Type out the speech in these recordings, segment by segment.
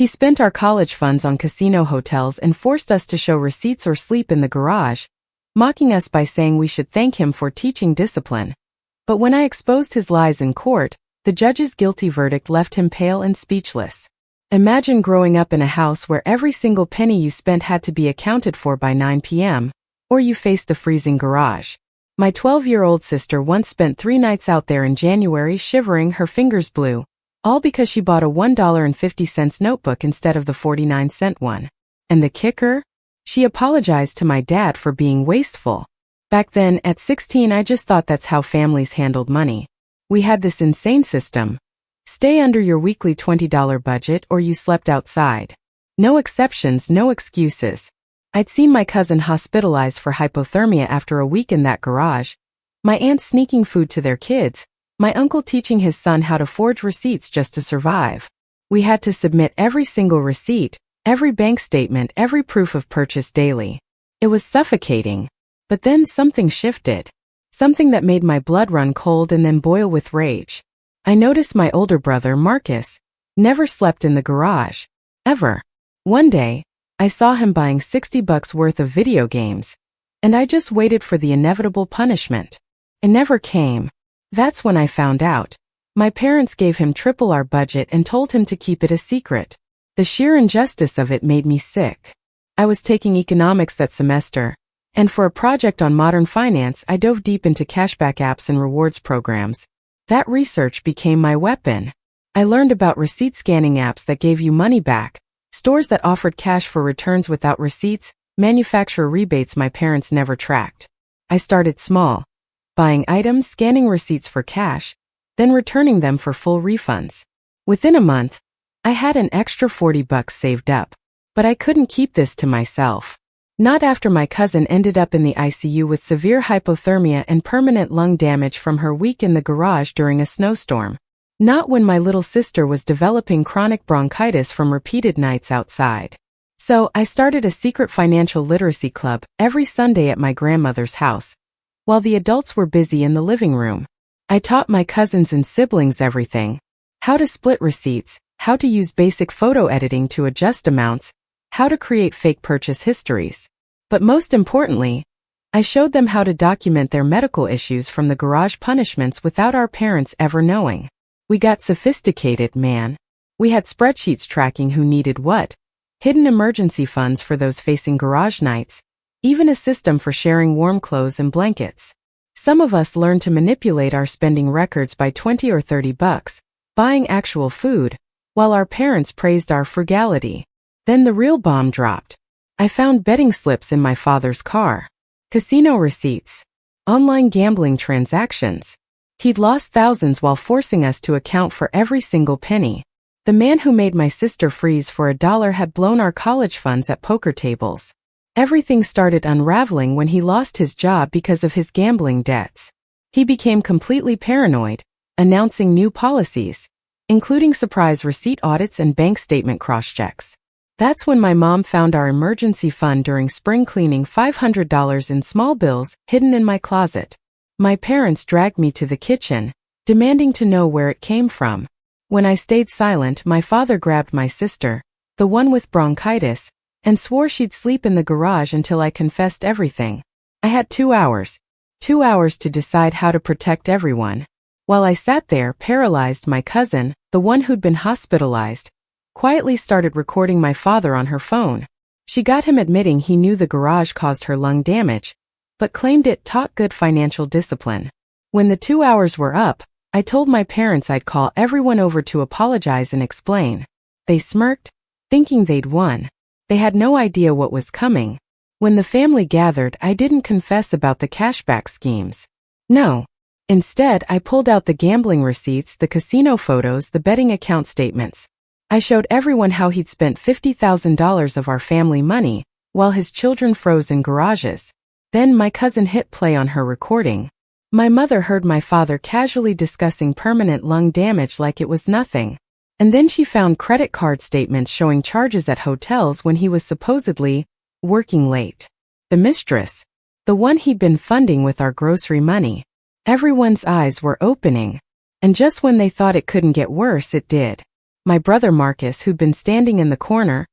He spent our college funds on casino hotels and forced us to show receipts or sleep in the garage, mocking us by saying we should thank him for teaching discipline. But when I exposed his lies in court, the judge's guilty verdict left him pale and speechless. Imagine growing up in a house where every single penny you spent had to be accounted for by 9 p.m., or you faced the freezing garage. My 12-year-old sister once spent 3 nights out there in January shivering, her fingers blue, all because she bought a $1.50 notebook instead of the 49-cent one. And the kicker? She apologized to my dad for being wasteful. Back then, at 16, I just thought that's how families handled money. We had this insane system. Stay under your weekly $20 budget or you slept outside. No exceptions, no excuses. I'd seen my cousin hospitalized for hypothermia after a week in that garage, my aunt sneaking food to their kids, my uncle teaching his son how to forge receipts just to survive. We had to submit every single receipt, every bank statement, every proof of purchase daily. It was suffocating. But then something shifted. Something that made my blood run cold and then boil with rage. I noticed my older brother, Marcus, never slept in the garage. Ever. One day, I saw him buying $60 worth of video games. And I just waited for the inevitable punishment. It never came. That's when I found out. My parents gave him triple our budget and told him to keep it a secret. The sheer injustice of it made me sick. I was taking economics that semester, and for a project on modern finance, I dove deep into cashback apps and rewards programs. That research became my weapon. I learned about receipt scanning apps that gave you money back, stores that offered cash for returns without receipts, manufacturer rebates my parents never tracked. I started small, buying items, scanning receipts for cash, then returning them for full refunds. Within a month, I had an extra $40 saved up. But I couldn't keep this to myself. Not after my cousin ended up in the ICU with severe hypothermia and permanent lung damage from her week in the garage during a snowstorm. Not when my little sister was developing chronic bronchitis from repeated nights outside. So I started a secret financial literacy club every Sunday at my grandmother's house, while the adults were busy in the living room. I taught my cousins and siblings everything. How to split receipts, how to use basic photo editing to adjust amounts, how to create fake purchase histories. But most importantly, I showed them how to document their medical issues from the garage punishments without our parents ever knowing. We got sophisticated, man. We had spreadsheets tracking who needed what, hidden emergency funds for those facing garage nights, even a system for sharing warm clothes and blankets. Some of us learned to manipulate our spending records by $20 or $30, buying actual food, while our parents praised our frugality. Then the real bomb dropped. I found betting slips in my father's car. Casino receipts. Online gambling transactions. He'd lost thousands while forcing us to account for every single penny. The man who made my sister freeze for $1 had blown our college funds at poker tables. Everything started unraveling when he lost his job because of his gambling debts. He became completely paranoid, announcing new policies, including surprise receipt audits and bank statement cross-checks. That's when my mom found our emergency fund during spring cleaning, $500 in small bills hidden in my closet. My parents dragged me to the kitchen, demanding to know where it came from. When I stayed silent, my father grabbed my sister, the one with bronchitis, and swore she'd sleep in the garage until I confessed everything. I had 2 hours. 2 hours to decide how to protect everyone. While I sat there, paralyzed, my cousin, the one who'd been hospitalized, quietly started recording my father on her phone. She got him admitting he knew the garage caused her lung damage, but claimed it taught good financial discipline. When the 2 hours were up, I told my parents I'd call everyone over to apologize and explain. They smirked, thinking they'd won. They had no idea what was coming. When the family gathered, I didn't confess about the cashback schemes. No. Instead, I pulled out the gambling receipts, the casino photos, the betting account statements. I showed everyone how he'd spent $50,000 of our family money, while his children froze in garages. Then my cousin hit play on her recording. My mother heard my father casually discussing permanent lung damage like it was nothing. And then she found credit card statements showing charges at hotels when he was supposedly working late. The mistress, the one he'd been funding with our grocery money. Everyone's eyes were opening. And just when they thought it couldn't get worse, it did. My brother Marcus, who'd been standing in the corner,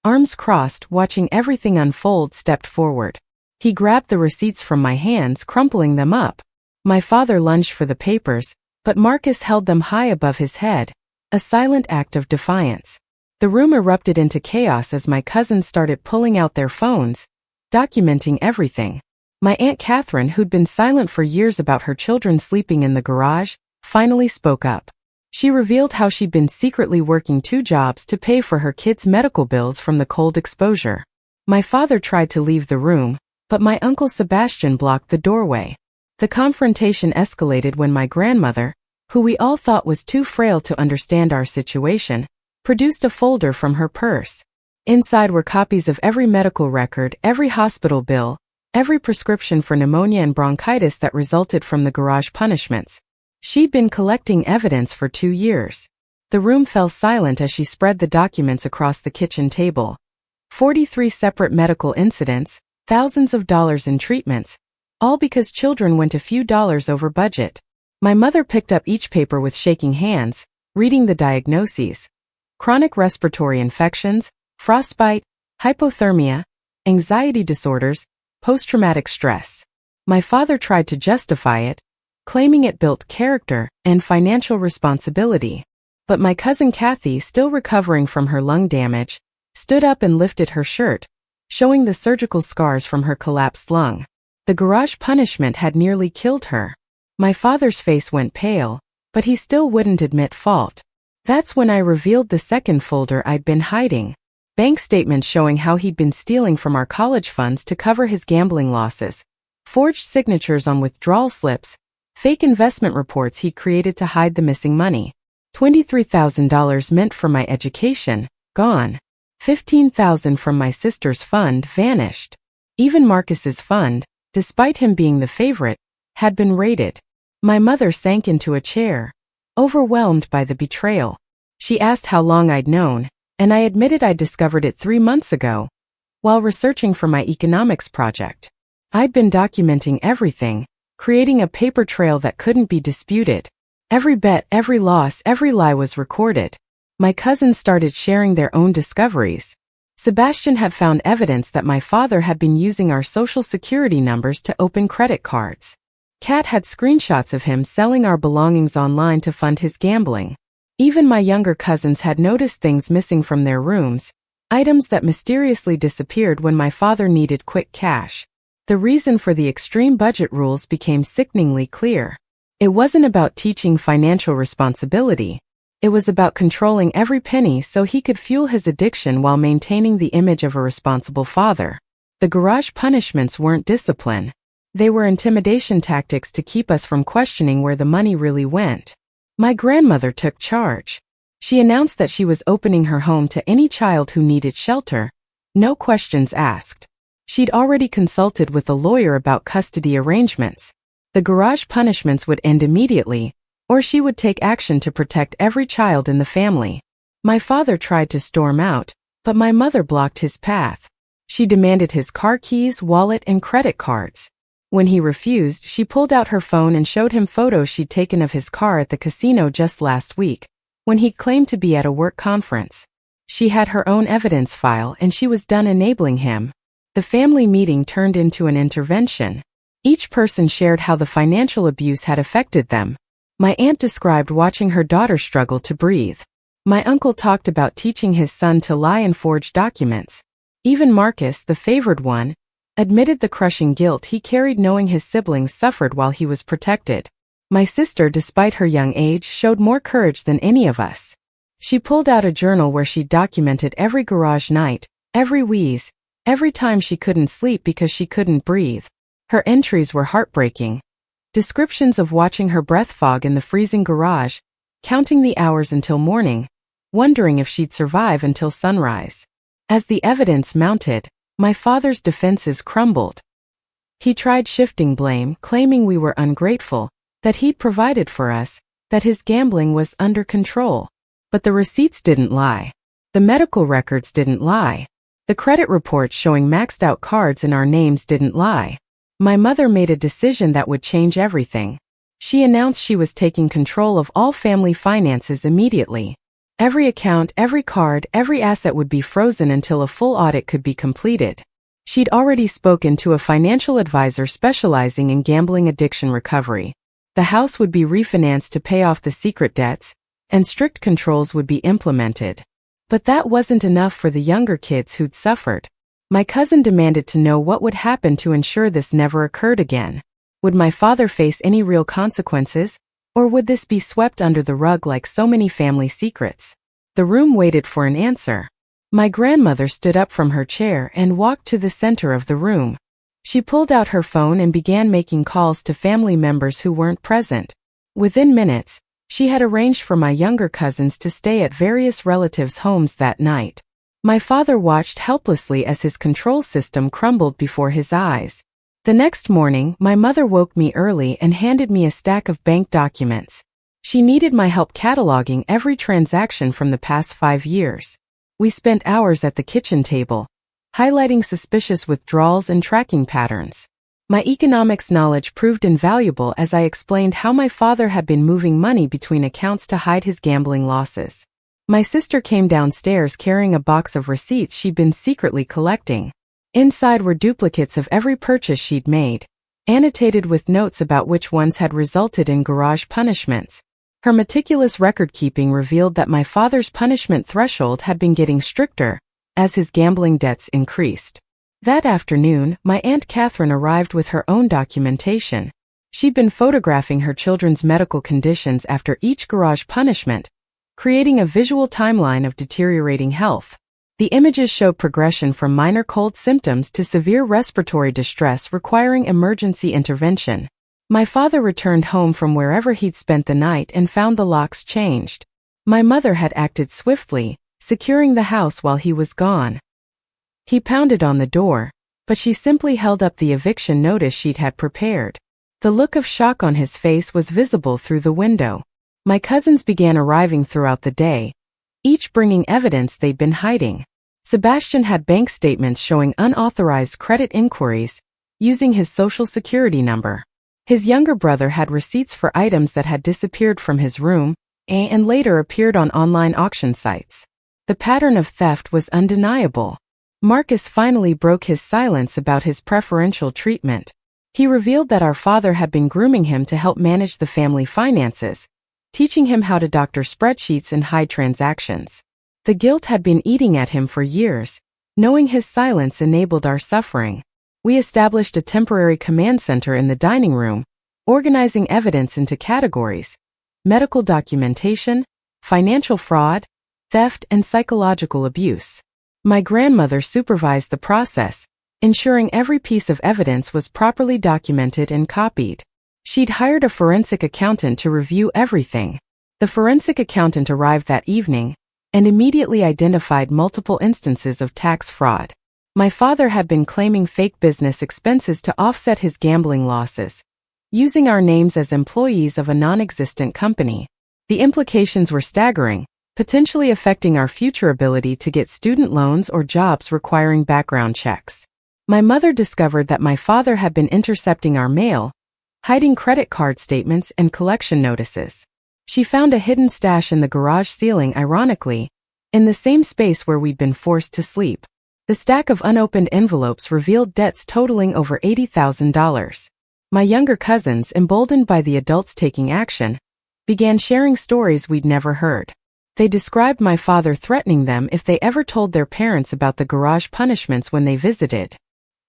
arms crossed, watching everything unfold, stepped forward. He grabbed the receipts from my hands, crumpling them up. My father lunged for the papers, but Marcus held them high above his head, a silent act of defiance. The room erupted into chaos as my cousins started pulling out their phones, documenting everything. My Aunt Catherine, who'd been silent for years about her children sleeping in the garage, finally spoke up. She revealed how she'd been secretly working 2 jobs to pay for her kids' medical bills from the cold exposure. My father tried to leave the room, but my uncle Sebastian blocked the doorway. The confrontation escalated when my grandmother, who we all thought was too frail to understand our situation, produced a folder from her purse. Inside were copies of every medical record, every hospital bill, every prescription for pneumonia and bronchitis that resulted from the garage punishments. She'd been collecting evidence for 2 years. The room fell silent as she spread the documents across the kitchen table. 43 separate medical incidents, thousands of dollars in treatments, all because children went a few dollars over budget. My mother picked up each paper with shaking hands, reading the diagnoses: chronic respiratory infections, frostbite, hypothermia, anxiety disorders, post-traumatic stress. My father tried to justify it, claiming it built character and financial responsibility. But my cousin Kathy, still recovering from her lung damage, stood up and lifted her shirt, showing the surgical scars from her collapsed lung. The garage punishment had nearly killed her. My father's face went pale, but he still wouldn't admit fault. That's when I revealed the second folder I'd been hiding. Bank statements showing how he'd been stealing from our college funds to cover his gambling losses, forged signatures on withdrawal slips, fake investment reports he'd created to hide the missing money. $23,000 meant for my education, gone. $15,000 from my sister's fund vanished. Even Marcus's fund, despite him being the favorite, had been raided. My mother sank into a chair, overwhelmed by the betrayal. She asked how long I'd known, and I admitted I'd discovered it 3 months ago, while researching for my economics project. I'd been documenting everything, creating a paper trail that couldn't be disputed. Every bet, every loss, every lie was recorded. My cousins started sharing their own discoveries. Sebastian had found evidence that my father had been using our social security numbers to open credit cards. Kat had screenshots of him selling our belongings online to fund his gambling. Even my younger cousins had noticed things missing from their rooms, items that mysteriously disappeared when my father needed quick cash. The reason for the extreme budget rules became sickeningly clear. It wasn't about teaching financial responsibility. It was about controlling every penny so he could fuel his addiction while maintaining the image of a responsible father. The garage punishments weren't discipline. They were intimidation tactics to keep us from questioning where the money really went. My grandmother took charge. She announced that she was opening her home to any child who needed shelter, no questions asked. She'd already consulted with a lawyer about custody arrangements. The garage punishments would end immediately, or she would take action to protect every child in the family. My father tried to storm out, but my mother blocked his path. She demanded his car keys, wallet, and credit cards. When he refused, she pulled out her phone and showed him photos she'd taken of his car at the casino just last week, when he claimed to be at a work conference. She had her own evidence file and she was done enabling him. The family meeting turned into an intervention. Each person shared how the financial abuse had affected them. My aunt described watching her daughter struggle to breathe. My uncle talked about teaching his son to lie and forge documents. Even Marcus, the favored one, admitted the crushing guilt he carried knowing his siblings suffered while he was protected. My sister, despite her young age, showed more courage than any of us. She pulled out a journal where she documented every garage night, every wheeze, every time she couldn't sleep because she couldn't breathe. Her entries were heartbreaking. Descriptions of watching her breath fog in the freezing garage, counting the hours until morning, wondering if she'd survive until sunrise. As the evidence mounted, my father's defenses crumbled. He tried shifting blame, claiming we were ungrateful, that he'd provided for us, that his gambling was under control. But the receipts didn't lie. The medical records didn't lie. The credit reports showing maxed out cards in our names didn't lie. My mother made a decision that would change everything. She announced she was taking control of all family finances immediately. Every account, every card, every asset would be frozen until a full audit could be completed. She'd already spoken to a financial advisor specializing in gambling addiction recovery. The house would be refinanced to pay off the secret debts, and strict controls would be implemented. But that wasn't enough for the younger kids who'd suffered. My cousin demanded to know what would happen to ensure this never occurred again. Would my father face any real consequences, or would this be swept under the rug like so many family secrets? The room waited for an answer. My grandmother stood up from her chair and walked to the center of the room. She pulled out her phone and began making calls to family members who weren't present. Within minutes, she had arranged for my younger cousins to stay at various relatives' homes that night. My father watched helplessly as his control system crumbled before his eyes. The next morning, my mother woke me early and handed me a stack of bank documents. She needed my help cataloging every transaction from the past 5 years. We spent hours at the kitchen table, highlighting suspicious withdrawals and tracking patterns. My economics knowledge proved invaluable as I explained how my father had been moving money between accounts to hide his gambling losses. My sister came downstairs carrying a box of receipts she'd been secretly collecting. Inside were duplicates of every purchase she'd made, annotated with notes about which ones had resulted in garage punishments. Her meticulous record-keeping revealed that my father's punishment threshold had been getting stricter as his gambling debts increased. That afternoon, my Aunt Catherine arrived with her own documentation. She'd been photographing her children's medical conditions after each garage punishment, creating a visual timeline of deteriorating health. The images showed progression from minor cold symptoms to severe respiratory distress requiring emergency intervention. My father returned home from wherever he'd spent the night and found the locks changed. My mother had acted swiftly, securing the house while he was gone. He pounded on the door, but she simply held up the eviction notice she'd had prepared. The look of shock on his face was visible through the window. My cousins began arriving throughout the day, each bringing evidence they'd been hiding. Sebastian had bank statements showing unauthorized credit inquiries, using his social security number. His younger brother had receipts for items that had disappeared from his room, and later appeared on online auction sites. The pattern of theft was undeniable. Marcus finally broke his silence about his preferential treatment. He revealed that our father had been grooming him to help manage the family finances, teaching him how to doctor spreadsheets and hide transactions. The guilt had been eating at him for years. Knowing his silence enabled our suffering. We established a temporary command center in the dining room, organizing evidence into categories: medical documentation, financial fraud, theft, and psychological abuse. My grandmother supervised the process, ensuring every piece of evidence was properly documented and copied. She'd hired a forensic accountant to review everything. The forensic accountant arrived that evening and immediately identified multiple instances of tax fraud. My father had been claiming fake business expenses to offset his gambling losses, using our names as employees of a non-existent company. The implications were staggering, potentially affecting our future ability to get student loans or jobs requiring background checks. My mother discovered that my father had been intercepting our mail, hiding credit card statements and collection notices. She found a hidden stash in the garage ceiling, ironically, in the same space where we'd been forced to sleep. The stack of unopened envelopes revealed debts totaling over $80,000. My younger cousins, emboldened by the adults taking action, began sharing stories we'd never heard. They described my father threatening them if they ever told their parents about the garage punishments when they visited.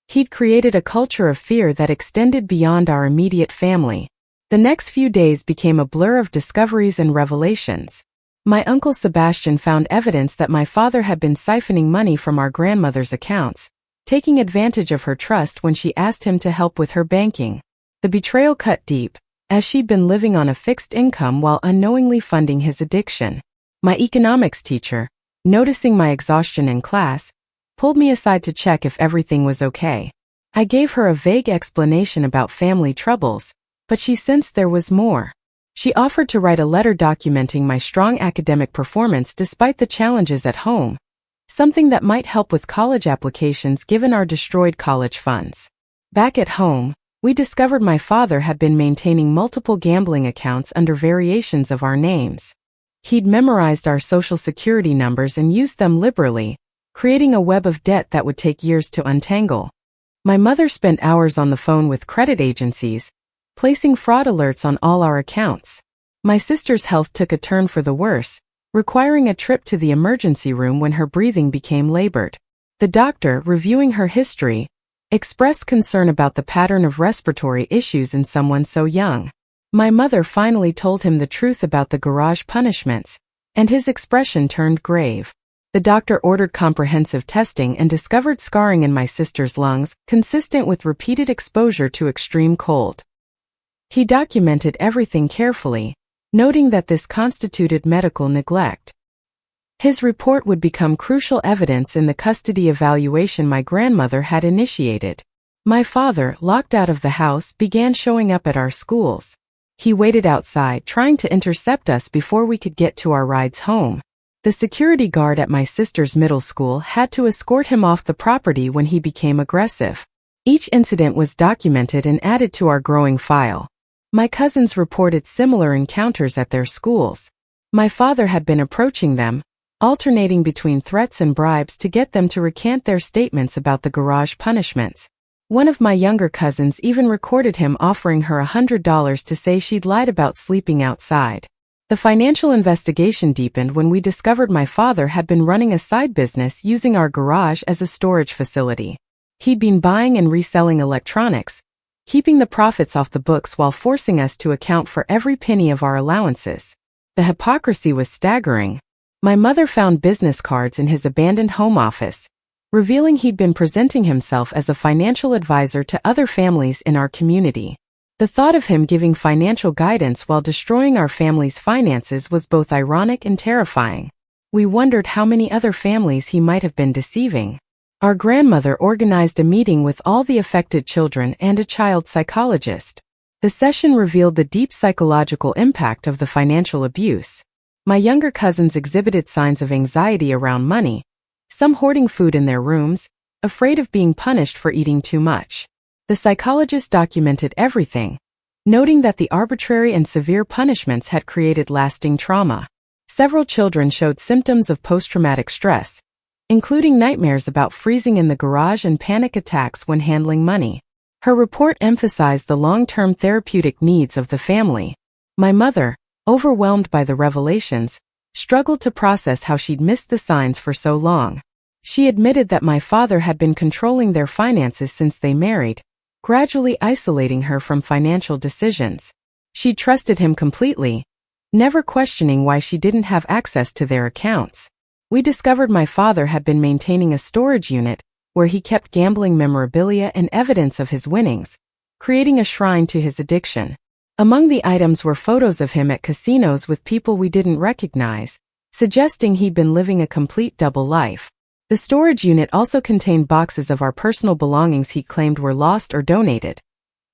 He'd created a culture of fear that extended beyond our immediate family. The next few days became a blur of discoveries and revelations. My uncle Sebastian found evidence that my father had been siphoning money from our grandmother's accounts, taking advantage of her trust when she asked him to help with her banking. The betrayal cut deep, as she'd been living on a fixed income while unknowingly funding his addiction. My economics teacher, noticing my exhaustion in class, pulled me aside to check if everything was okay. I gave her a vague explanation about family troubles, but she sensed there was more. She offered to write a letter documenting my strong academic performance despite the challenges at home, something that might help with college applications given our destroyed college funds. Back at home, we discovered my father had been maintaining multiple gambling accounts under variations of our names. He'd memorized our social security numbers and used them liberally, creating a web of debt that would take years to untangle. My mother spent hours on the phone with credit agencies, placing fraud alerts on all our accounts. My sister's health took a turn for the worse, requiring a trip to the emergency room when her breathing became labored. The doctor, reviewing her history, expressed concern about the pattern of respiratory issues in someone so young. My mother finally told him the truth about the garage punishments, and his expression turned grave. The doctor ordered comprehensive testing and discovered scarring in my sister's lungs, consistent with repeated exposure to extreme cold. He documented everything carefully, noting that this constituted medical neglect. His report would become crucial evidence in the custody evaluation my grandmother had initiated. My father, locked out of the house, began showing up at our schools. He waited outside, trying to intercept us before we could get to our rides home. The security guard at my sister's middle school had to escort him off the property when he became aggressive. Each incident was documented and added to our growing file. My cousins reported similar encounters at their schools. My father had been approaching them, alternating between threats and bribes to get them to recant their statements about the garage punishments. One of my younger cousins even recorded him offering her $100 to say she'd lied about sleeping outside. The financial investigation deepened when we discovered my father had been running a side business using our garage as a storage facility. He'd been buying and reselling electronics, keeping the profits off the books while forcing us to account for every penny of our allowances. The hypocrisy was staggering. My mother found business cards in his abandoned home office, revealing he'd been presenting himself as a financial advisor to other families in our community. The thought of him giving financial guidance while destroying our family's finances was both ironic and terrifying. We wondered how many other families he might have been deceiving. Our grandmother organized a meeting with all the affected children and a child psychologist. The session revealed the deep psychological impact of the financial abuse. My younger cousins exhibited signs of anxiety around money, some hoarding food in their rooms, afraid of being punished for eating too much. The psychologist documented everything, noting that the arbitrary and severe punishments had created lasting trauma. Several children showed symptoms of post-traumatic stress, including nightmares about freezing in the garage and panic attacks when handling money. Her report emphasized the long-term therapeutic needs of the family. My mother, overwhelmed by the revelations, struggled to process how she'd missed the signs for so long. She admitted that my father had been controlling their finances since they married, gradually isolating her from financial decisions. She trusted him completely, never questioning why she didn't have access to their accounts. We discovered my father had been maintaining a storage unit where he kept gambling memorabilia and evidence of his winnings, creating a shrine to his addiction. Among the items were photos of him at casinos with people we didn't recognize, suggesting he'd been living a complete double life. The storage unit also contained boxes of our personal belongings he claimed were lost or donated.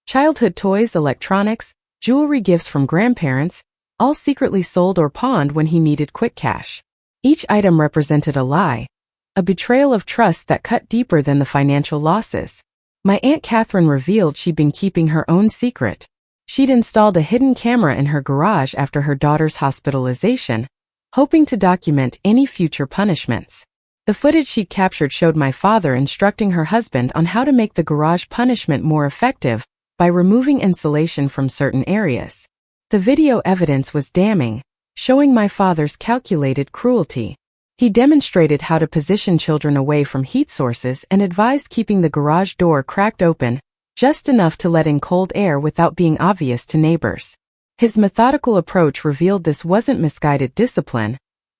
Childhood toys, electronics, jewelry, gifts from grandparents, all secretly sold or pawned when he needed quick cash. Each item represented a lie, a betrayal of trust that cut deeper than the financial losses. My Aunt Catherine revealed she'd been keeping her own secret. She'd installed a hidden camera in her garage after her daughter's hospitalization, hoping to document any future punishments. The footage she'd captured showed my father instructing her husband on how to make the garage punishment more effective by removing insulation from certain areas. The video evidence was damning, showing my father's calculated cruelty. He demonstrated how to position children away from heat sources and advised keeping the garage door cracked open, just enough to let in cold air without being obvious to neighbors. His methodical approach revealed this wasn't misguided discipline,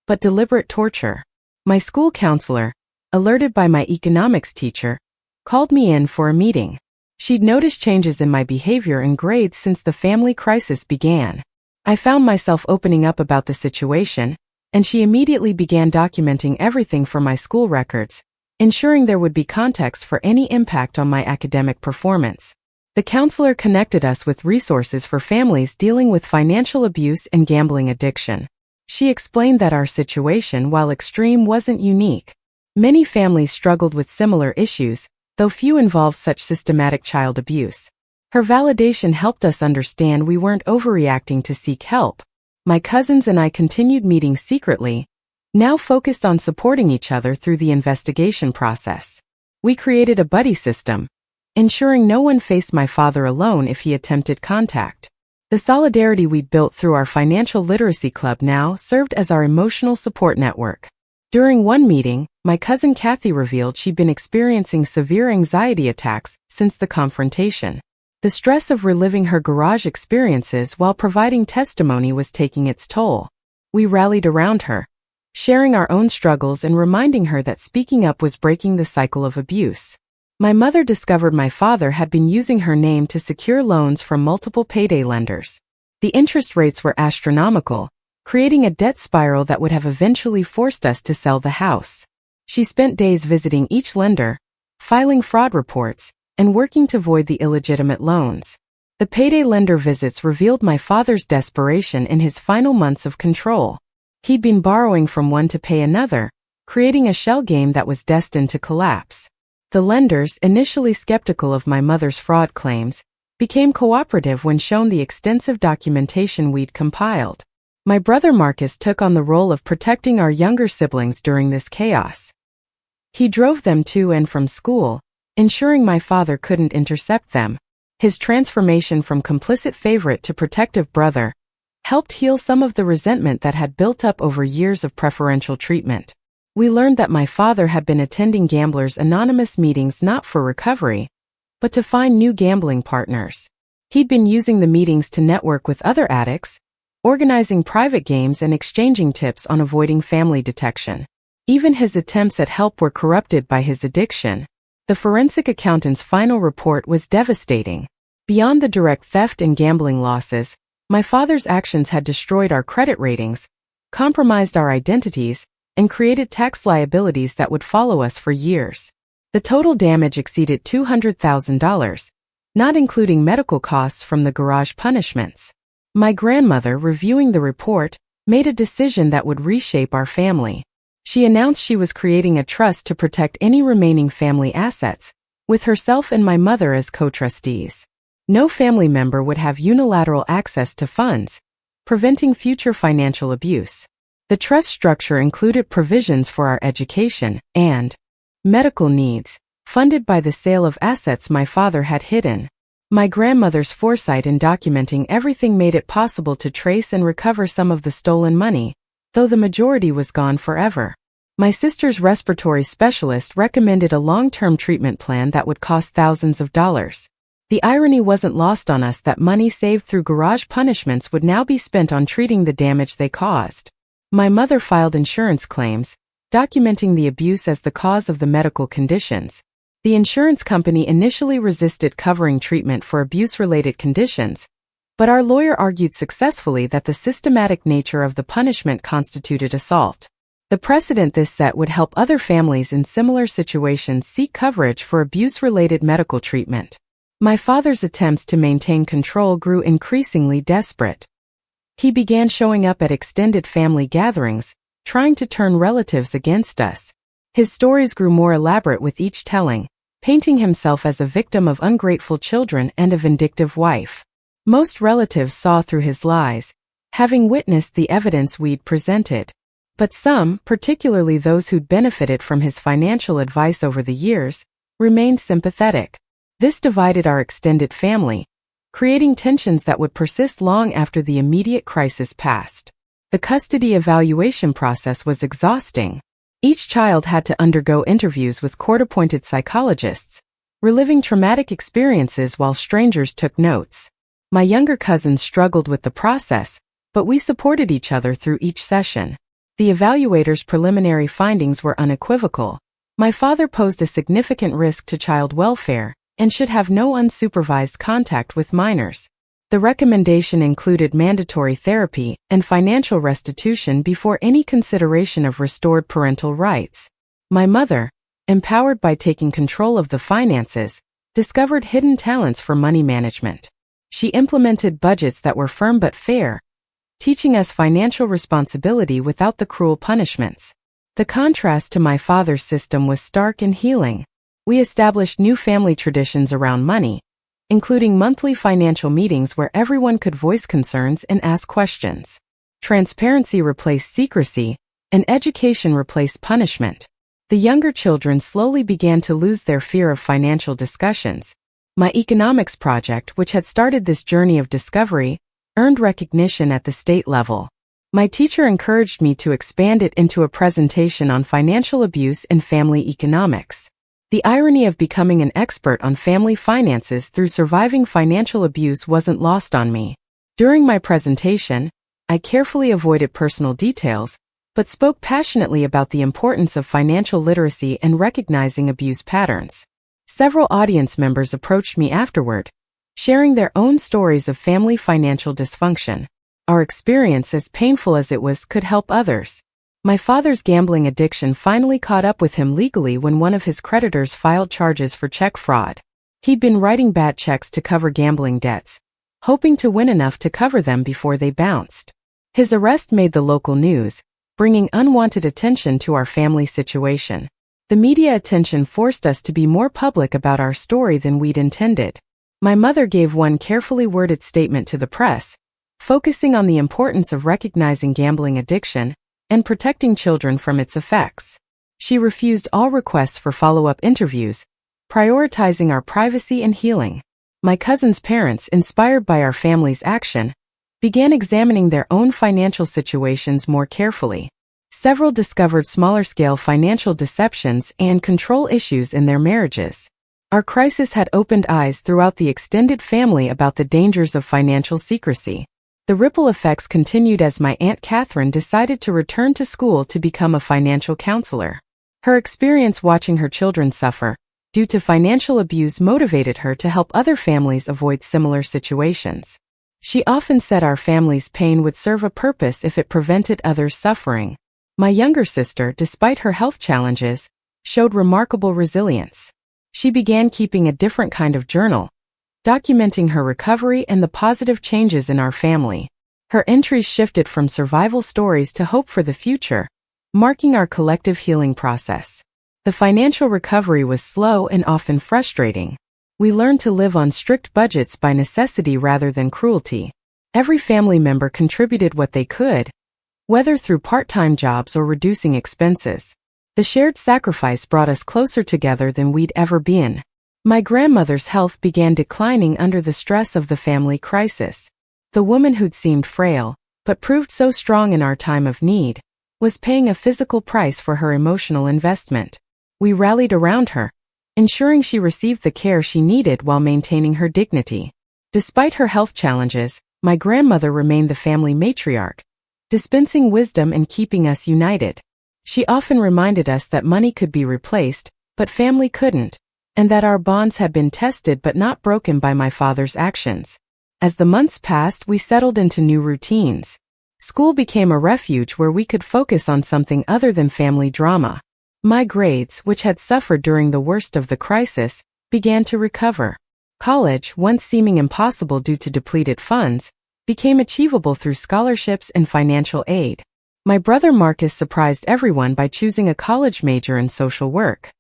but deliberate torture. My school counselor, alerted by my economics teacher, called me in for a meeting. She'd noticed changes in my behavior and grades since the family crisis began. I found myself opening up about the situation, and she immediately began documenting everything from my school records, ensuring there would be context for any impact on my academic performance. The counselor connected us with resources for families dealing with financial abuse and gambling addiction. She explained that our situation, while extreme, wasn't unique. Many families struggled with similar issues, though few involved such systematic child abuse. Her validation helped us understand we weren't overreacting to seek help. My cousins and I continued meeting secretly, now focused on supporting each other through the investigation process. We created a buddy system, ensuring no one faced my father alone if he attempted contact. The solidarity we built through our financial literacy club now served as our emotional support network. During one meeting, my cousin Kathy revealed she'd been experiencing severe anxiety attacks since the confrontation. The stress of reliving her garage experiences while providing testimony was taking its toll. We rallied around her, sharing our own struggles and reminding her that speaking up was breaking the cycle of abuse. My mother discovered my father had been using her name to secure loans from multiple payday lenders. The interest rates were astronomical, creating a debt spiral that would have eventually forced us to sell the house. She spent days visiting each lender, filing fraud reports, and working to void the illegitimate loans. The payday lender visits revealed my father's desperation in his final months of control. He'd been borrowing from one to pay another, creating a shell game that was destined to collapse. The lenders, initially skeptical of my mother's fraud claims, became cooperative when shown the extensive documentation we'd compiled. My brother Marcus took on the role of protecting our younger siblings during this chaos. He drove them to and from school, ensuring my father couldn't intercept them. His transformation from complicit favorite to protective brother helped heal some of the resentment that had built up over years of preferential treatment. We learned that my father had been attending Gamblers Anonymous meetings not for recovery, but to find new gambling partners. He'd been using the meetings to network with other addicts, organizing private games and exchanging tips on avoiding family detection. Even his attempts at help were corrupted by his addiction. The forensic accountant's final report was devastating. Beyond the direct theft and gambling losses, my father's actions had destroyed our credit ratings, compromised our identities, and created tax liabilities that would follow us for years. The total damage exceeded $200,000, not including medical costs from the garage punishments. My grandmother, reviewing the report, made a decision that would reshape our family. She announced she was creating a trust to protect any remaining family assets, with herself and my mother as co-trustees. No family member would have unilateral access to funds, preventing future financial abuse. The trust structure included provisions for our education and medical needs, funded by the sale of assets my father had hidden. My grandmother's foresight in documenting everything made it possible to trace and recover some of the stolen money, though the majority was gone forever. My sister's respiratory specialist recommended a long-term treatment plan that would cost thousands of dollars. The irony wasn't lost on us that money saved through garage punishments would now be spent on treating the damage they caused. My mother filed insurance claims, documenting the abuse as the cause of the medical conditions. The insurance company initially resisted covering treatment for abuse-related conditions, but our lawyer argued successfully that the systematic nature of the punishment constituted assault. The precedent this set would help other families in similar situations seek coverage for abuse-related medical treatment. My father's attempts to maintain control grew increasingly desperate. He began showing up at extended family gatherings, trying to turn relatives against us. His stories grew more elaborate with each telling, painting himself as a victim of ungrateful children and a vindictive wife. Most relatives saw through his lies, having witnessed the evidence we'd presented. But some, particularly those who'd benefited from his financial advice over the years, remained sympathetic. This divided our extended family, creating tensions that would persist long after the immediate crisis passed. The custody evaluation process was exhausting. Each child had to undergo interviews with court-appointed psychologists, reliving traumatic experiences while strangers took notes. My younger cousins struggled with the process, but we supported each other through each session. The evaluators' preliminary findings were unequivocal. My father posed a significant risk to child welfare and should have no unsupervised contact with minors. The recommendation included mandatory therapy and financial restitution before any consideration of restored parental rights. My mother, empowered by taking control of the finances, discovered hidden talents for money management. She implemented budgets that were firm but fair, teaching us financial responsibility without the cruel punishments. The contrast to my father's system was stark and healing. We established new family traditions around money, including monthly financial meetings where everyone could voice concerns and ask questions. Transparency replaced secrecy, and education replaced punishment. The younger children slowly began to lose their fear of financial discussions. My economics project, which had started this journey of discovery, earned recognition at the state level. My teacher encouraged me to expand it into a presentation on financial abuse and family economics. The irony of becoming an expert on family finances through surviving financial abuse wasn't lost on me. During my presentation, I carefully avoided personal details, but spoke passionately about the importance of financial literacy and recognizing abuse patterns. Several audience members approached me afterward, sharing their own stories of family financial dysfunction. Our experience, as painful as it was, could help others. My father's gambling addiction finally caught up with him legally when one of his creditors filed charges for check fraud. He'd been writing bad checks to cover gambling debts, hoping to win enough to cover them before they bounced. His arrest made the local news, bringing unwanted attention to our family situation. The media attention forced us to be more public about our story than we'd intended. My mother gave one carefully worded statement to the press, focusing on the importance of recognizing gambling addiction and protecting children from its effects. She refused all requests for follow-up interviews, prioritizing our privacy and healing. My cousin's parents, inspired by our family's action, began examining their own financial situations more carefully. Several discovered smaller-scale financial deceptions and control issues in their marriages. Our crisis had opened eyes throughout the extended family about the dangers of financial secrecy. The ripple effects continued as my Aunt Catherine decided to return to school to become a financial counselor. Her experience watching her children suffer due to financial abuse motivated her to help other families avoid similar situations. She often said our family's pain would serve a purpose if it prevented others suffering. My younger sister, despite her health challenges, showed remarkable resilience. She began keeping a different kind of journal, documenting her recovery and the positive changes in our family. Her entries shifted from survival stories to hope for the future, marking our collective healing process. The financial recovery was slow and often frustrating. We learned to live on strict budgets by necessity rather than cruelty. Every family member contributed what they could, whether through part-time jobs or reducing expenses. The shared sacrifice brought us closer together than we'd ever been. My grandmother's health began declining under the stress of the family crisis. The woman who'd seemed frail, but proved so strong in our time of need, was paying a physical price for her emotional investment. We rallied around her, ensuring she received the care she needed while maintaining her dignity. Despite her health challenges, my grandmother remained the family matriarch, dispensing wisdom and keeping us united. She often reminded us that money could be replaced, but family couldn't, and that our bonds had been tested but not broken by my father's actions. As the months passed, we settled into new routines. School became a refuge where we could focus on something other than family drama. My grades, which had suffered during the worst of the crisis, began to recover. College, once seeming impossible due to depleted funds, became achievable through scholarships and financial aid. My brother Marcus surprised everyone by choosing a college major in social work.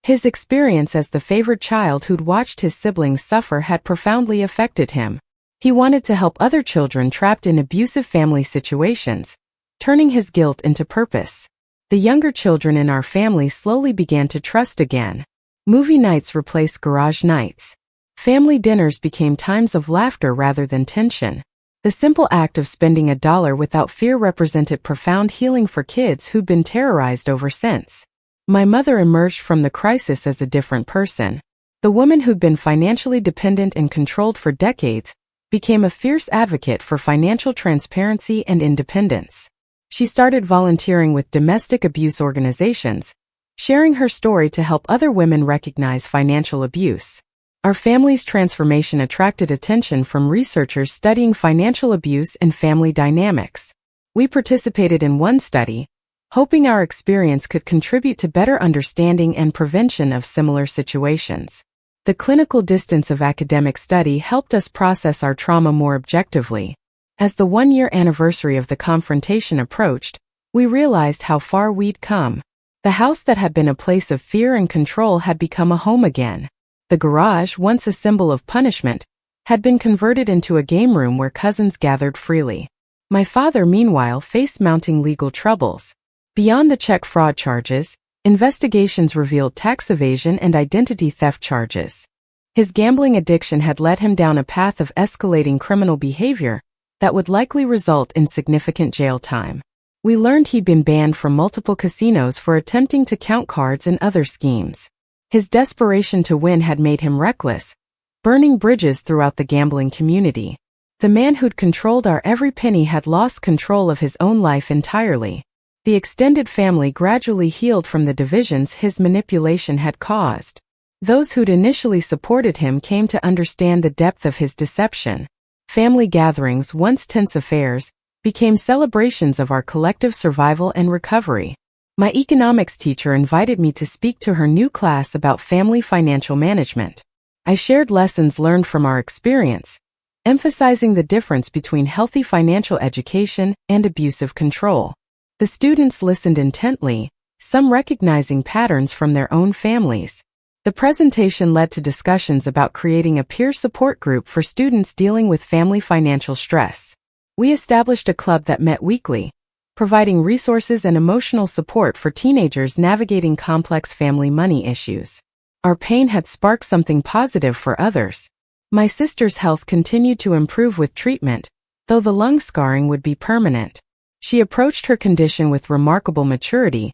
His experience as the favored child who'd watched his siblings suffer had profoundly affected him. He wanted to help other children trapped in abusive family situations, turning his guilt into purpose. The younger children in our family slowly began to trust again. Movie nights replaced garage nights. Family dinners became times of laughter rather than tension. The simple act of spending $1 without fear represented profound healing for kids who'd been terrorized over cents. My mother emerged from the crisis as a different person. The woman who'd been financially dependent and controlled for decades became a fierce advocate for financial transparency and independence. She started volunteering with domestic abuse organizations, sharing her story to help other women recognize financial abuse. Our family's transformation attracted attention from researchers studying financial abuse and family dynamics. We participated in one study, hoping our experience could contribute to better understanding and prevention of similar situations. The clinical distance of academic study helped us process our trauma more objectively. As the one-year anniversary of the confrontation approached, we realized how far we'd come. The house that had been a place of fear and control had become a home again. The garage, once a symbol of punishment, had been converted into a game room where cousins gathered freely. My father, meanwhile, faced mounting legal troubles. Beyond the check fraud charges, investigations revealed tax evasion and identity theft charges. His gambling addiction had led him down a path of escalating criminal behavior that would likely result in significant jail time. We learned he'd been banned from multiple casinos for attempting to count cards and other schemes. His desperation to win had made him reckless, burning bridges throughout the gambling community. The man who'd controlled our every penny had lost control of his own life entirely. The extended family gradually healed from the divisions his manipulation had caused. Those who'd initially supported him came to understand the depth of his deception. Family gatherings, once tense affairs, became celebrations of our collective survival and recovery. My economics teacher invited me to speak to her new class about family financial management. I shared lessons learned from our experience, emphasizing the difference between healthy financial education and abusive control. The students listened intently, some recognizing patterns from their own families. The presentation led to discussions about creating a peer support group for students dealing with family financial stress. We established a club that met weekly, providing resources and emotional support for teenagers navigating complex family money issues. Our pain had sparked something positive for others. My sister's health continued to improve with treatment, though the lung scarring would be permanent. She approached her condition with remarkable maturity,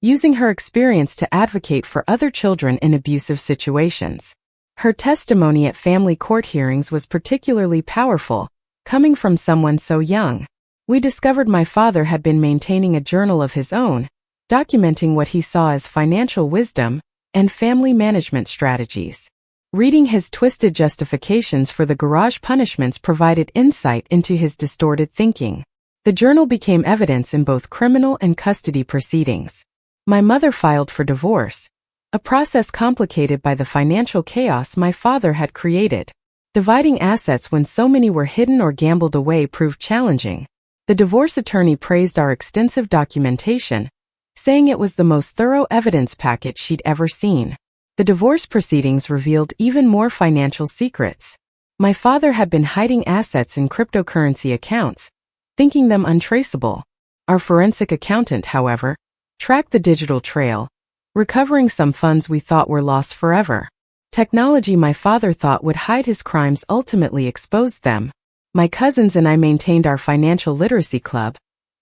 using her experience to advocate for other children in abusive situations. Her testimony at family court hearings was particularly powerful, coming from someone so young. We discovered my father had been maintaining a journal of his own, documenting what he saw as financial wisdom and family management strategies. Reading his twisted justifications for the garage punishments provided insight into his distorted thinking. The journal became evidence in both criminal and custody proceedings. My mother filed for divorce, a process complicated by the financial chaos my father had created. Dividing assets when so many were hidden or gambled away proved challenging. The divorce attorney praised our extensive documentation, saying it was the most thorough evidence package she'd ever seen. The divorce proceedings revealed even more financial secrets. My father had been hiding assets in cryptocurrency accounts, thinking them untraceable. Our forensic accountant, however, tracked the digital trail, recovering some funds we thought were lost forever. Technology my father thought would hide his crimes ultimately exposed them. My cousins and I maintained our financial literacy club,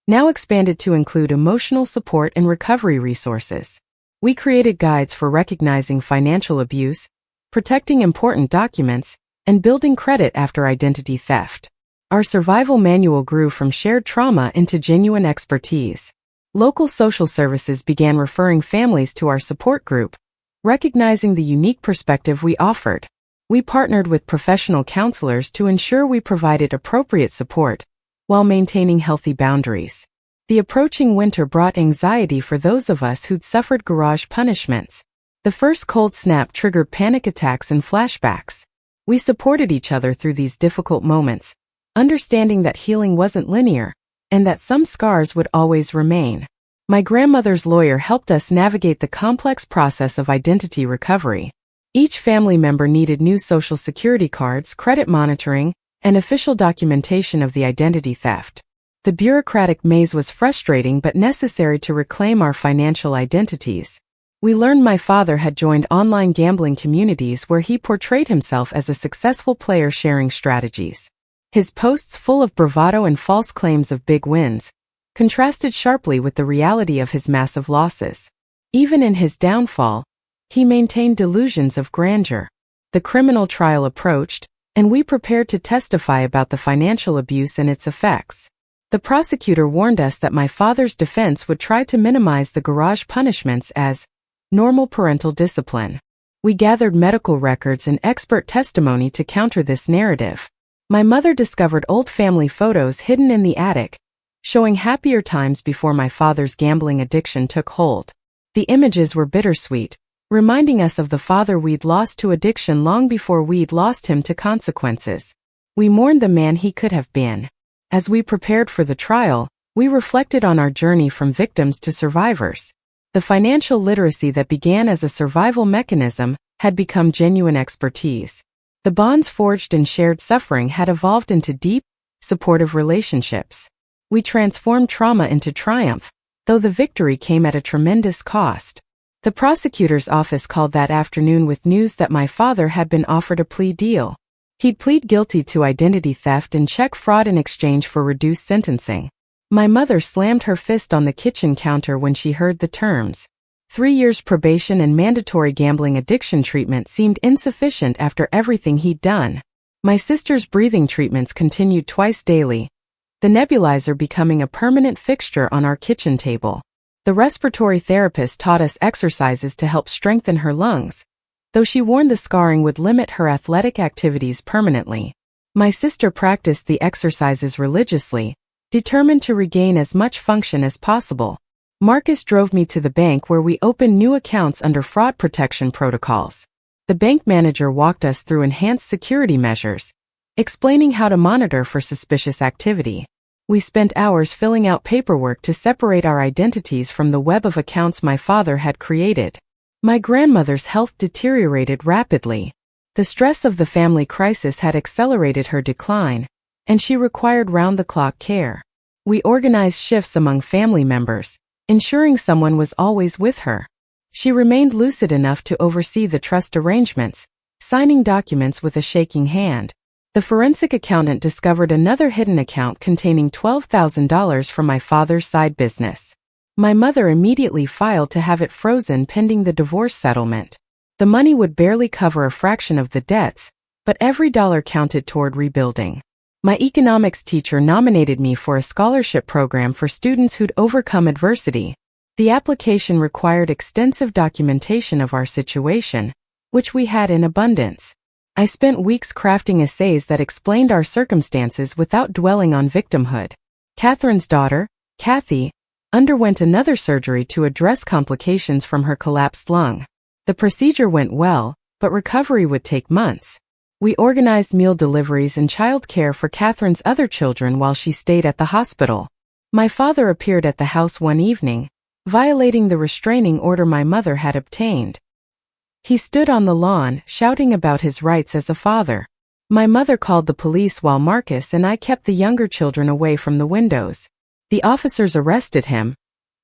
now expanded to include emotional support and recovery resources. We created guides for recognizing financial abuse, protecting important documents, and building credit after identity theft. Our survival manual grew from shared trauma into genuine expertise. Local social services began referring families to our support group, recognizing the unique perspective we offered. We partnered with professional counselors to ensure we provided appropriate support while maintaining healthy boundaries. The approaching winter brought anxiety for those of us who'd suffered garage punishments. The first cold snap triggered panic attacks and flashbacks. We supported each other through these difficult moments, understanding that healing wasn't linear, and that some scars would always remain. My grandmother's lawyer helped us navigate the complex process of identity recovery. Each family member needed new social security cards, credit monitoring, and official documentation of the identity theft. The bureaucratic maze was frustrating but necessary to reclaim our financial identities. We learned my father had joined online gambling communities where he portrayed himself as a successful player sharing strategies. His posts, full of bravado and false claims of big wins, contrasted sharply with the reality of his massive losses. Even in his downfall, he maintained delusions of grandeur. The criminal trial approached, and we prepared to testify about the financial abuse and its effects. The prosecutor warned us that my father's defense would try to minimize the garage punishments as normal parental discipline. We gathered medical records and expert testimony to counter this narrative. My mother discovered old family photos hidden in the attic, showing happier times before my father's gambling addiction took hold. The images were bittersweet, reminding us of the father we'd lost to addiction long before we'd lost him to consequences. We mourned the man he could have been. As we prepared for the trial, we reflected on our journey from victims to survivors. The financial literacy that began as a survival mechanism had become genuine expertise. The bonds forged in shared suffering had evolved into deep, supportive relationships. We transformed trauma into triumph, though the victory came at a tremendous cost. The prosecutor's office called that afternoon with news that my father had been offered a plea deal. He'd plead guilty to identity theft and check fraud in exchange for reduced sentencing. My mother slammed her fist on the kitchen counter when she heard the terms. 3 years probation and mandatory gambling addiction treatment seemed insufficient after everything he'd done. My sister's breathing treatments continued twice daily, the nebulizer becoming a permanent fixture on our kitchen table. The respiratory therapist taught us exercises to help strengthen her lungs, though she warned the scarring would limit her athletic activities permanently. My sister practiced the exercises religiously, determined to regain as much function as possible. Marcus drove me to the bank where we opened new accounts under fraud protection protocols. The bank manager walked us through enhanced security measures, explaining how to monitor for suspicious activity. We spent hours filling out paperwork to separate our identities from the web of accounts my father had created. My grandmother's health deteriorated rapidly. The stress of the family crisis had accelerated her decline, and she required round-the-clock care. We organized shifts among family members, ensuring someone was always with her. She remained lucid enough to oversee the trust arrangements, signing documents with a shaking hand. The forensic accountant discovered another hidden account containing $12,000 from my father's side business. My mother immediately filed to have it frozen pending the divorce settlement. The money would barely cover a fraction of the debts, but every dollar counted toward rebuilding. My economics teacher nominated me for a scholarship program for students who'd overcome adversity. The application required extensive documentation of our situation, which we had in abundance. I spent weeks crafting essays that explained our circumstances without dwelling on victimhood. Catherine's daughter, Kathy, underwent another surgery to address complications from her collapsed lung. The procedure went well, but recovery would take months. We organized meal deliveries and child care for Catherine's other children while she stayed at the hospital. My father appeared at the house one evening, violating the restraining order my mother had obtained. He stood on the lawn, shouting about his rights as a father. My mother called the police while Marcus and I kept the younger children away from the windows. The officers arrested him,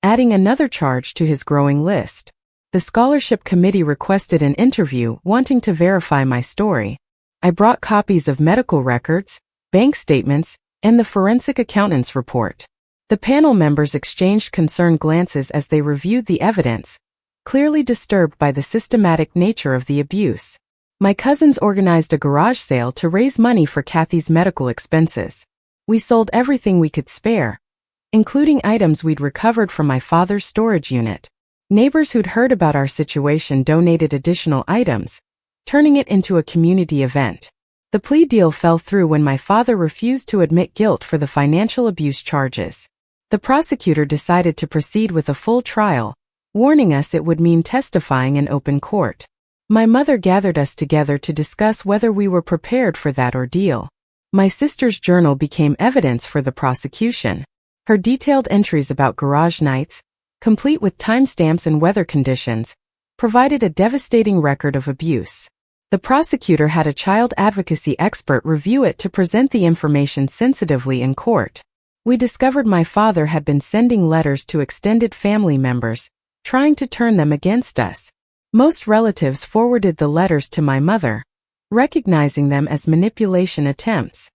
adding another charge to his growing list. The scholarship committee requested an interview, wanting to verify my story. I brought copies of medical records, bank statements, and the forensic accountant's report. The panel members exchanged concerned glances as they reviewed the evidence, clearly disturbed by the systematic nature of the abuse. My cousins organized a garage sale to raise money for Kathy's medical expenses. We sold everything we could spare, including items we'd recovered from my father's storage unit. Neighbors who'd heard about our situation donated additional items, turning it into a community event. The plea deal fell through when my father refused to admit guilt for the financial abuse charges. The prosecutor decided to proceed with a full trial, warning us it would mean testifying in open court. My mother gathered us together to discuss whether we were prepared for that ordeal. My sister's journal became evidence for the prosecution. Her detailed entries about garage nights, complete with timestamps and weather conditions, provided a devastating record of abuse. The prosecutor had a child advocacy expert review it to present the information sensitively in court. We discovered my father had been sending letters to extended family members, trying to turn them against us. Most relatives forwarded the letters to my mother, recognizing them as manipulation attempts.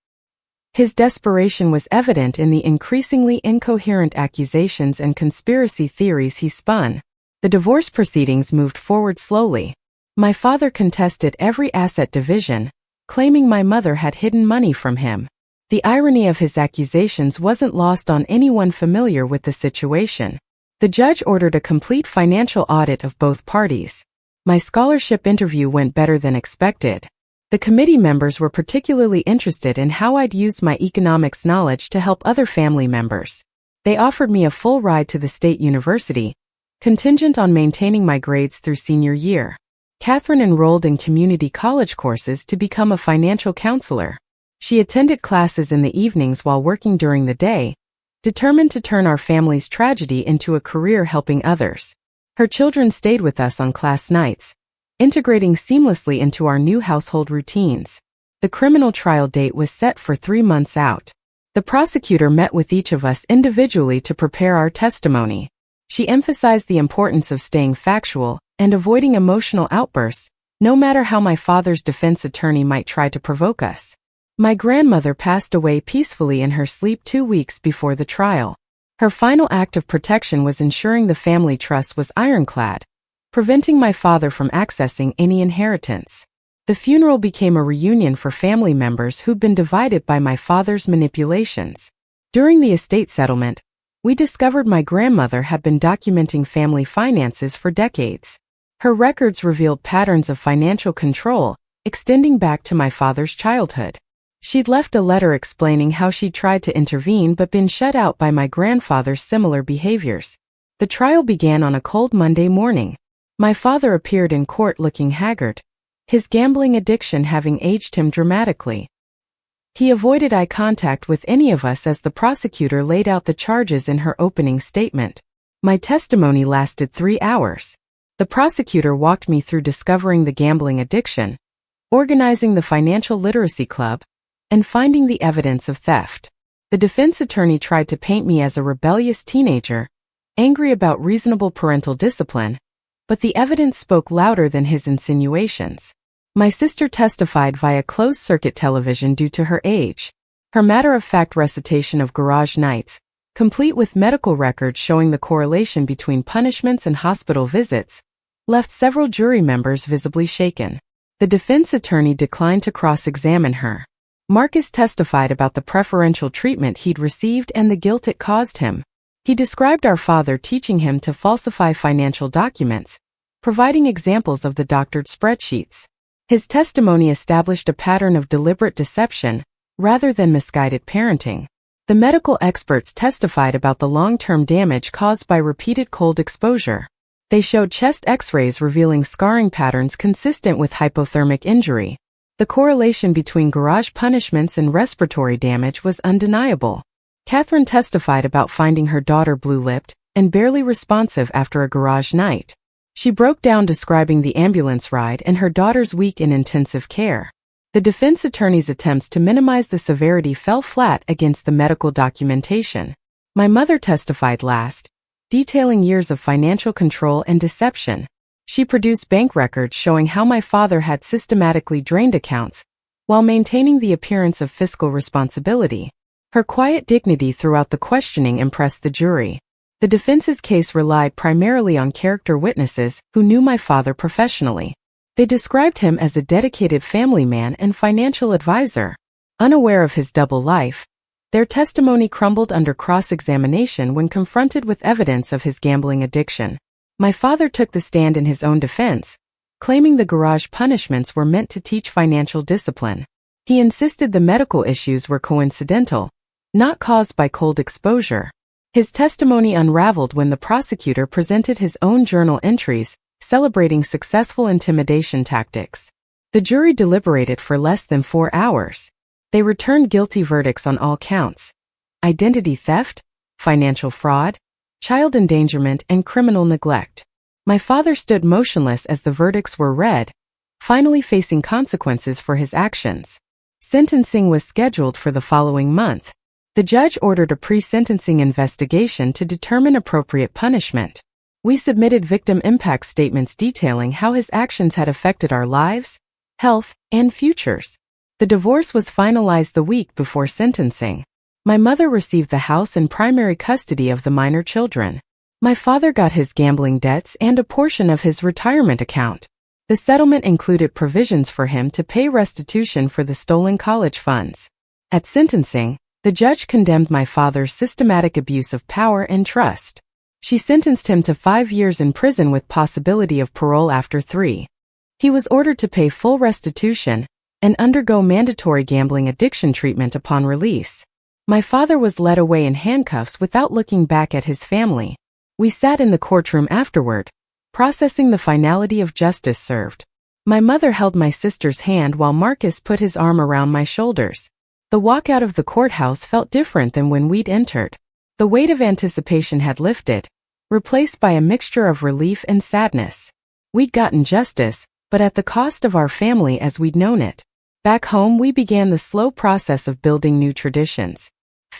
His desperation was evident in the increasingly incoherent accusations and conspiracy theories he spun. The divorce proceedings moved forward slowly. My father contested every asset division, claiming my mother had hidden money from him. The irony of his accusations wasn't lost on anyone familiar with the situation. The judge ordered a complete financial audit of both parties. My scholarship interview went better than expected. The committee members were particularly interested in how I'd used my economics knowledge to help other family members. They offered me a full ride to the state university, contingent on maintaining my grades through senior year. Catherine enrolled in community college courses to become a financial counselor. She attended classes in the evenings while working during the day, determined to turn our family's tragedy into a career helping others. Her children stayed with us on class nights, integrating seamlessly into our new household routines. The criminal trial date was set for 3 months out. The prosecutor met with each of us individually to prepare our testimony. She emphasized the importance of staying factual and avoiding emotional outbursts, no matter how my father's defense attorney might try to provoke us. My grandmother passed away peacefully in her sleep 2 weeks before the trial. Her final act of protection was ensuring the family trust was ironclad, preventing my father from accessing any inheritance. The funeral became a reunion for family members who'd been divided by my father's manipulations. During the estate settlement, we discovered my grandmother had been documenting family finances for decades. Her records revealed patterns of financial control, extending back to my father's childhood. She'd left a letter explaining how she'd tried to intervene but been shut out by my grandfather's similar behaviors. The trial began on a cold Monday morning. My father appeared in court looking haggard, his gambling addiction having aged him dramatically. He avoided eye contact with any of us as the prosecutor laid out the charges in her opening statement. My testimony lasted 3 hours. The prosecutor walked me through discovering the gambling addiction, organizing the financial literacy club, and finding the evidence of theft. The defense attorney tried to paint me as a rebellious teenager, angry about reasonable parental discipline, but the evidence spoke louder than his insinuations. My sister testified via closed-circuit television due to her age. Her matter-of-fact recitation of garage nights, complete with medical records showing the correlation between punishments and hospital visits, left several jury members visibly shaken. The defense attorney declined to cross-examine her. Marcus testified about the preferential treatment he'd received and the guilt it caused him. He described our father teaching him to falsify financial documents, providing examples of the doctored spreadsheets. His testimony established a pattern of deliberate deception, rather than misguided parenting. The medical experts testified about the long-term damage caused by repeated cold exposure. They showed chest X-rays revealing scarring patterns consistent with hypothermic injury. The correlation between garage punishments and respiratory damage was undeniable. Catherine testified about finding her daughter blue-lipped and barely responsive after a garage night. She broke down describing the ambulance ride and her daughter's week in intensive care. The defense attorney's attempts to minimize the severity fell flat against the medical documentation. My mother testified last, detailing years of financial control and deception. She produced bank records showing how my father had systematically drained accounts, while maintaining the appearance of fiscal responsibility. Her quiet dignity throughout the questioning impressed the jury. The defense's case relied primarily on character witnesses who knew my father professionally. They described him as a dedicated family man and financial advisor. Unaware of his double life, their testimony crumbled under cross-examination when confronted with evidence of his gambling addiction. My father took the stand in his own defense, claiming the garage punishments were meant to teach financial discipline. He insisted the medical issues were coincidental, not caused by cold exposure. His testimony unraveled when the prosecutor presented his own journal entries, celebrating successful intimidation tactics. The jury deliberated for less than 4 hours. They returned guilty verdicts on all counts: identity theft, financial fraud, child endangerment, and criminal neglect. My father stood motionless as the verdicts were read, finally facing consequences for his actions. Sentencing was scheduled for the following month. The judge ordered a pre-sentencing investigation to determine appropriate punishment. We submitted victim impact statements detailing how his actions had affected our lives, health, and futures. The divorce was finalized the week before sentencing. My mother received the house and primary custody of the minor children. My father got his gambling debts and a portion of his retirement account. The settlement included provisions for him to pay restitution for the stolen college funds. At sentencing, the judge condemned my father's systematic abuse of power and trust. She sentenced him to 5 years in prison with possibility of parole after 3. He was ordered to pay full restitution and undergo mandatory gambling addiction treatment upon release. My father was led away in handcuffs without looking back at his family. We sat in the courtroom afterward, processing the finality of justice served. My mother held my sister's hand while Marcus put his arm around my shoulders. The walk out of the courthouse felt different than when we'd entered. The weight of anticipation had lifted, replaced by a mixture of relief and sadness. We'd gotten justice, but at the cost of our family as we'd known it. Back home, we began the slow process of building new traditions.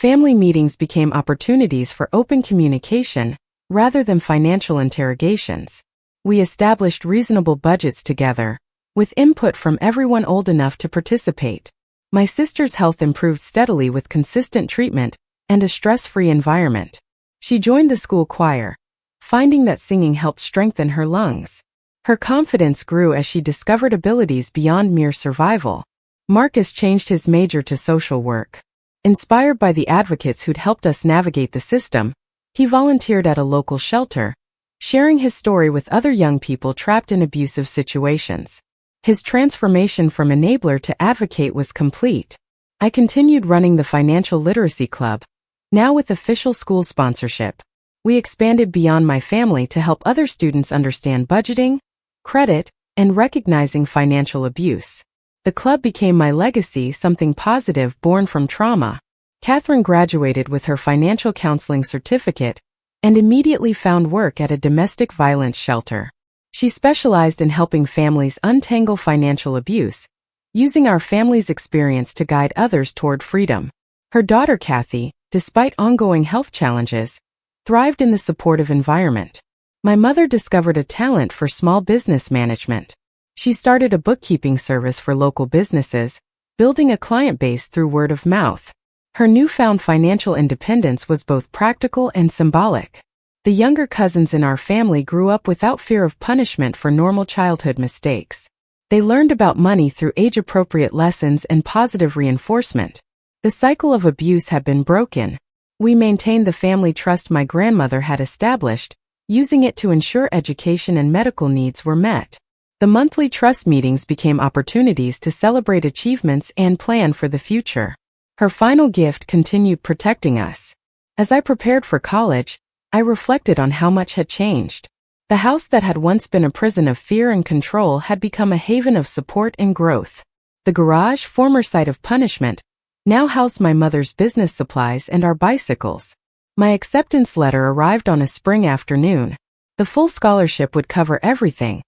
Family meetings became opportunities for open communication rather than financial interrogations. We established reasonable budgets together, with input from everyone old enough to participate. My sister's health improved steadily with consistent treatment and a stress-free environment. She joined the school choir, finding that singing helped strengthen her lungs. Her confidence grew as she discovered abilities beyond mere survival. Marcus changed his major to social work. Inspired by the advocates who'd helped us navigate the system, he volunteered at a local shelter, sharing his story with other young people trapped in abusive situations. His transformation from enabler to advocate was complete. I continued running the Financial Literacy Club, now with official school sponsorship. We expanded beyond my family to help other students understand budgeting, credit, and recognizing financial abuse. The club became my legacy, something positive born from trauma. Catherine graduated with her financial counseling certificate and immediately found work at a domestic violence shelter. She specialized in helping families untangle financial abuse, using our family's experience to guide others toward freedom. Her daughter Kathy, despite ongoing health challenges, thrived in the supportive environment. My mother discovered a talent for small business management. She started a bookkeeping service for local businesses, building a client base through word of mouth. Her newfound financial independence was both practical and symbolic. The younger cousins in our family grew up without fear of punishment for normal childhood mistakes. They learned about money through age-appropriate lessons and positive reinforcement. The cycle of abuse had been broken. We maintained the family trust my grandmother had established, using it to ensure education and medical needs were met. The monthly trust meetings became opportunities to celebrate achievements and plan for the future. Her final gift continued protecting us. As I prepared for college, I reflected on how much had changed. The house that had once been a prison of fear and control had become a haven of support and growth. The garage, former site of punishment, now housed my mother's business supplies and our bicycles. My acceptance letter arrived on a spring afternoon. The full scholarship would cover everything,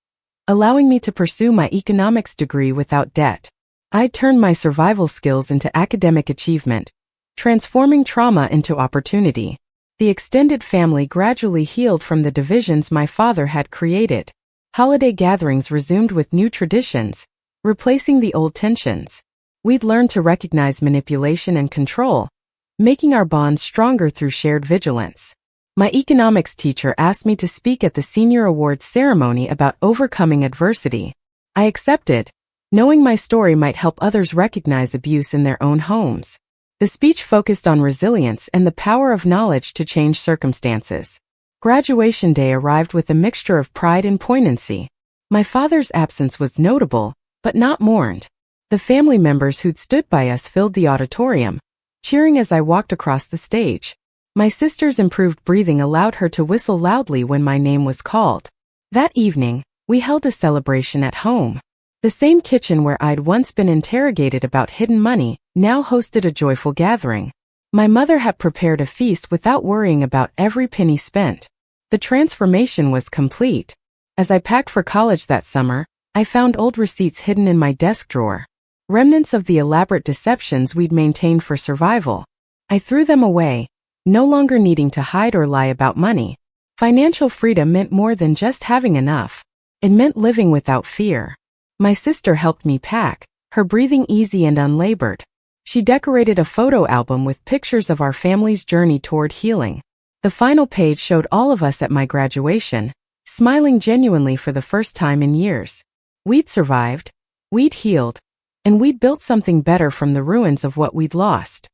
allowing me to pursue my economics degree without debt. I turned my survival skills into academic achievement, transforming trauma into opportunity. The extended family gradually healed from the divisions my father had created. Holiday gatherings resumed with new traditions, replacing the old tensions. We'd learned to recognize manipulation and control, making our bonds stronger through shared vigilance. My economics teacher asked me to speak at the senior awards ceremony about overcoming adversity. I accepted, knowing my story might help others recognize abuse in their own homes. The speech focused on resilience and the power of knowledge to change circumstances. Graduation day arrived with a mixture of pride and poignancy. My father's absence was notable, but not mourned. The family members who'd stood by us filled the auditorium, cheering as I walked across the stage. My sister's improved breathing allowed her to whistle loudly when my name was called. That evening, we held a celebration at home. The same kitchen where I'd once been interrogated about hidden money now hosted a joyful gathering. My mother had prepared a feast without worrying about every penny spent. The transformation was complete. As I packed for college that summer, I found old receipts hidden in my desk drawer. Remnants of the elaborate deceptions we'd maintained for survival. I threw them away, no longer needing to hide or lie about money. Financial freedom meant more than just having enough. It meant living without fear. My sister helped me pack, her breathing easy and unlabored. She decorated a photo album with pictures of our family's journey toward healing. The final page showed all of us at my graduation, smiling genuinely for the first time in years. We'd survived, we'd healed, and we'd built something better from the ruins of what we'd lost.